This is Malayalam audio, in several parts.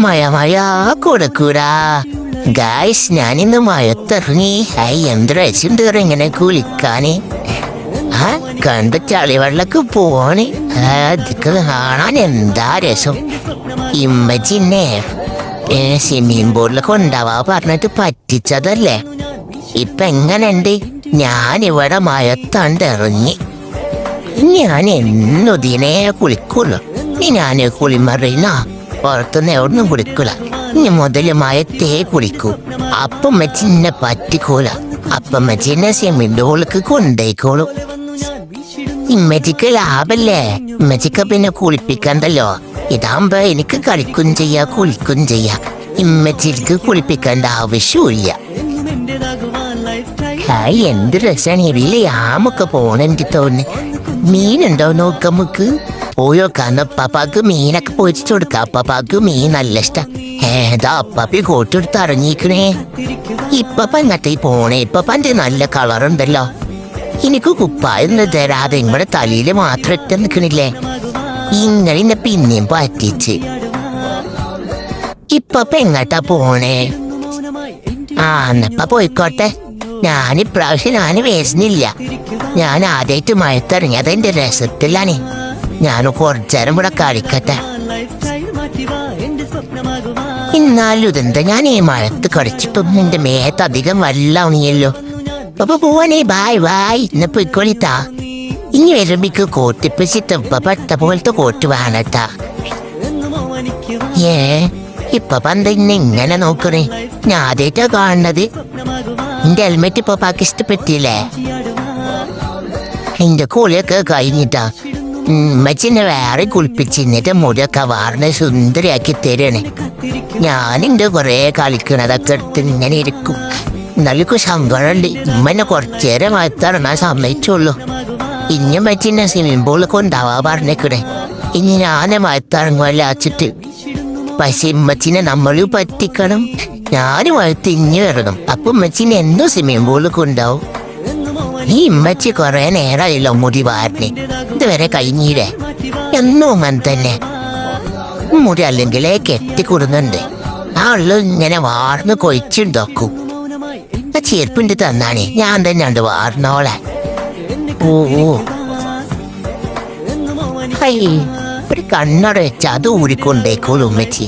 മഴ കൊടുക്കൂടാ ഗായ്സ്. ഞാനിന്ന് മഴത്തിറങ്ങി. എന്ത് രസമുണ്ട് ഇങ്ങനെ കുളിക്കാന്. കണ്ട് ചളിവെള്ളക്ക് പോണ്. അതൊക്കെ കാണാൻ എന്താ രസം. ഇമ്മച്ചിന്നെ സ്വിമ്മിംഗ് പൂളിലൊക്കെ ഉണ്ടാവാ പറഞ്ഞിട്ട് പറ്റിച്ചതല്ലേ. ഇപ്പൊ എങ്ങനെയുണ്ട്? ഞാനിവിടെ മഴത്താണ്ട് ഇറങ്ങി. ഞാൻ എന്നതിനെ കുളിക്കുള്ളൂ. ഞാൻ കുളിമറിയുന്ന പുറത്തുനിന്ന് എവിടുന്നും കുളിക്കൂല. ഇനി മുതൽ മഴത്തേ കുളിക്കൂ. അപ്പം മെച്ചിന്നെ പറ്റിക്കൂല. അപ്പം മെച്ചിന്നെ സ്വിമ്മിംഗ് പൂളിലേക്ക് കൊണ്ടേക്കോളൂ. ഇമ്മച്ചിക്ക് ലാഭല്ലേ. ഇമ്മച്ചിക്ക് പിന്നെ കുളിപ്പിക്കണ്ടല്ലോ. ഇതാകുമ്പോ എനിക്ക് കളിക്കും ചെയ്യാ കുളിക്കും ചെയ്യാ. ഇമ്മച്ചിക്ക് കുളിപ്പിക്കേണ്ട ആവശ്യമില്ല. എന്ത് രസാണ്. ഇല്ലേ ആമൊക്കെ പോണെനിക്ക് തോന്നുന്നു. മീനുണ്ടോ നോക്കമുക്ക് പോയോ. കാരണം അപ്പാപ്പാക്ക് മീനൊക്കെ പൊരിച്ചു കൊടുക്ക. അപ്പാപ്പാക്ക് മീൻ നല്ല ഇഷ്ടം. ഏതാ അപ്പാപ്പി കോട്ടെടുത്ത് ഇറങ്ങിക്കണേ. ഇപ്പപ്പ എങ്ങട്ടേ പോണേ. ഇപ്പപ്പൻ്റെ നല്ല കളറുണ്ടല്ലോ. എനിക്ക് കുപ്പായൊന്നും തരാതെ ഇങ്ങടെ തലയില് മാത്രം ഇട്ട് നിൽക്കണില്ലേ. ഇങ്ങനെ പിന്നെയും പറ്റിച്ച്. ഇപ്പപ്പ എങ്ങട്ടാ പോണേ? എന്നപ്പ പോയിക്കോട്ടെ. ഞാനിപ്രാവശ്യം വേസുന്നില്ല. ഞാൻ ആദ്യമായിട്ട് മഴത്തിറങ്ങിയത് എന്റെ രസത്തിലാണ്. ഞാൻ കുറച്ചേരം ഇവിടെ കളിക്കട്ടെ. എന്നാലും ഇതെന്താ ഞാൻ ഈ മഴത്ത് കളിച്ചിട്ടൊന്നും എന്റെ മേത്ത് അധികം വെള്ളമാണിയല്ലോ. അപ്പൊ പോവാനേ. Bye bye. ഇന്ന് പോയിക്കോളിത്താ. ഇനി വരുമ്പിക്ക് കോട്ടിപ്പിച്ചിട്ട് പെട്ട പോലത്തെ കോട്ട് വേണട്ടാ. ഇപ്പൊ പന്ത ഇങ്ങനെ നോക്കണേ. ഞാൻ ആദ്യമായിട്ടാ കാണുന്നത്. എന്റെ ഹെൽമെറ്റ് ഇപ്പൊ പാക്ക് ഇഷ്ടപ്പെട്ടില്ലേ. എന്റെ കുളിയൊക്കെ കഴിഞ്ഞിട്ടാ ഉമ്മച്ചിന്നെ വേറെ കുളിപ്പിച്ചിന്നിട്ട് മുടിയൊക്കെ വാർന്ന് സുന്ദരിയാക്കി തരണേ. ഞാനെന്റെ കൊറേ കളിക്കണതൊക്കെ എടുത്ത് ഇങ്ങനെ ഇരിക്കും. എന്നാലും സങ്കടമുണ്ട്. ഉമ്മനെ കുറച്ചേരം മഴത്തിറങ്ങാൻ സമ്മതിച്ചുള്ളൂ. ഇനി മച്ചിന്നെ സ്വിമ്മിംഗ് പൂളിൽ കൊണ്ടാവാ പറഞ്ഞേക്കണേ. ഇനി ഞാനെ മഴത്തിറങ്ങുമല്ല വച്ചിട്ട്. പക്ഷെ ഉമ്മച്ചിനെ നമ്മളും പറ്റിക്കണം. ഞാനും മഴത്ത് ഇഞ്ഞു ഇറങ്ങും. അപ്പൊ ഉമ്മച്ചിനെ എന്തോ സ്വിമ്മിംഗ് പൂളിൽ കൊണ്ടാവും. ഈ ഉമ്മച്ചി കൊറേ നേരമായല്ലോ മുടി വാരണേ. ഇതുവരെ കഴിഞ്ഞില്ലേ. എന്നും അങ്ങനെ തന്നെ. മുടി അല്ലെങ്കിലേ കെട്ടിക്കൊടുന്നുണ്ട്. ആ ഉള്ളു ഇങ്ങനെ വാർന്ന് കൊഴിച്ചുണ്ടാക്കും. ആ ചെരുപ്പിന്റെ തന്നാണേ. ഞാൻ തന്നെ ഉണ്ട് വാർന്നോളെ. ഒരു കണ്ണട വെച്ച് അത് ഊരിക്കൊണ്ടേക്കോളൂ ഉമ്മച്ചി.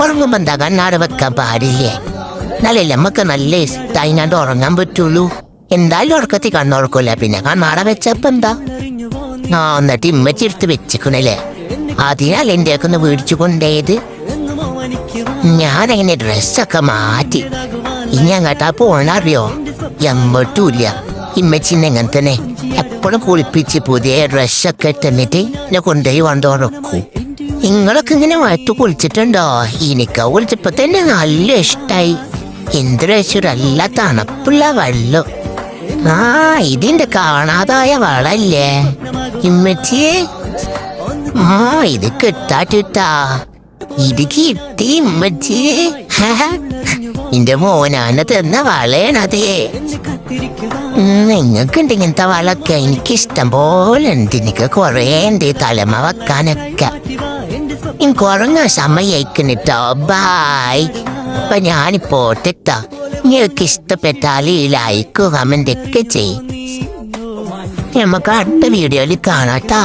ഉറങ്ങുമ്പോ എന്താ കണ്ണാട വെക്കാൻ പാടില്ലേ. എന്നാലല്ലേ നമ്മക്ക് നല്ല ഇഷ്ടമായിനാണ്ട് ഉറങ്ങാൻ പറ്റുള്ളൂ. എന്തായാലും ഉറക്കത്തിൽ കണ്ണുറക്കൂല. പിന്നെ കണ്ണാട വെച്ചപ്പോ എന്താ. എന്നിട്ട് ഇമ്മച്ചി എടുത്ത് വെച്ചിക്കണല്ലേ. അതിനാൽ എൻ്റെ ഒക്കെ ഒന്ന് മേടിച്ചു കൊണ്ടേത്. ഞാനങ്ങനെ ഡ്രസ്സൊക്കെ മാറ്റി. ഇനി അങ്ങോട്ടാ പോണറിയോ. എമ്മട്ടുമില്ല. ഇമ്മച്ചിന്നെ എങ്ങനെ തന്നെ എപ്പോഴും കുളിപ്പിച്ച് പുതിയ ഡ്രസ്സൊക്കെ ഇട്ടെന്നിട്ട് എന്നെ കൊണ്ടുപോയി കൊണ്ടുറക്കൂ. നിങ്ങളൊക്കെ ഇങ്ങനെ വയറ്റ് കുളിച്ചിട്ടുണ്ടോ? എനിക്ക് കുളിച്ചപ്പോ തന്നെ നല്ല ഇഷ്ടായി. എന്ത് രസം. നല്ല തണുപ്പുള്ള വെള്ളം. ഇതിന്റെ കാണാതായ വളല്ലേ ഇമ്മച്ചിയെ. ഇത് കിട്ടാ. ഇത് കിട്ടി ഇമ്മച്ചിയെ. എന്റെ മോനാണ് തന്ന വളയണതേ. നിങ്ങൾക്കുണ്ട് ഇങ്ങനത്തെ വളൊക്കെ. എനിക്കിഷ്ടം പോലെ ഉണ്ട്. എനിക്ക് കൊറേ ഉണ്ട് തലമ വെക്കാനൊക്കെ. എനിക്ക് ഉറങ്ങാൻ സമയക്കണിട്ടോ. ബായ്. അപ്പൊ ഞാനിപ്പോട്ടെത്താ. നിങ്ങൾക്ക് ഇഷ്ടപ്പെട്ടാൽ ഈ ലൈക്ക് കമന്റ് ഒക്കെ ചെയ്യും. നമുക്ക് അടുത്ത വീഡിയോയിൽ കാണാട്ടാ.